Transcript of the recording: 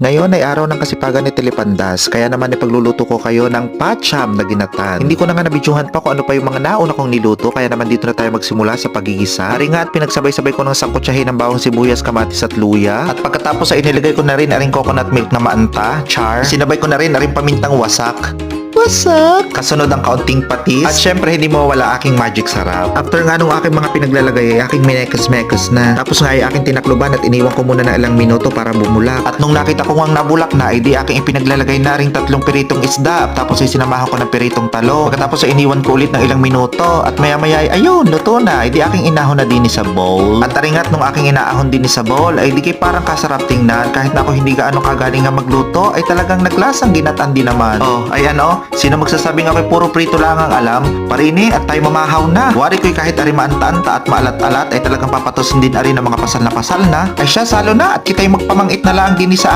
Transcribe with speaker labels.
Speaker 1: Ngayon ay araw ng kasipagan ni Telepandas, kaya naman ipagluluto ko kayo ng patsyam na ginatan. Hindi ko na nga nabidyuhan pa kung ano pa yung mga nauna kong niluto, kaya naman dito na tayo magsimula sa pagigisa. Hari nga at pinagsabay-sabay ko ng sangkutsahin ng bawang sibuyas, kamatis at luya. At pagkatapos ay inilagay ko na rin aring coconut milk na maanta, char. Sinabay ko na rin aring pamintang wasak. Wasak! Kasunod ang kaunting patis. At syempre hindi mawawala aking magic sarap. After nga nung aking mga pinaglalagay ay aking minekos-mekos na. Tapos nga ay aking tinakluban at iniwan ko muna na ilang minuto para bumulak. At nung nakita ko ngang nabulak na ay di aking ipinaglalagay na ring 3 piritong isda. Tapos ay sinamahan ko ng piritong talong. Pagkatapos ay iniwan ko ulit ng ilang minuto. At maya maya ay ayun, luto na. Ay di aking inahon na din sa bowl. At taringat nung aking inaahon din sa bowl ay di kay parang kasarap tingnan. Kahit na ako hindi gaano kagaling nga magluto ay talagang naglasang ginatan din naman. Oh, ay ano? Sino magsasabing ako'y puro prito lang ang alam? Parini at tayo mamahaw na. Wari ko'y kahit ari maanta-anta at maalat-alat ay talagang papatusin din ari ng mga pasal na ay siya salo na at kita'y magpamangit na lang din sa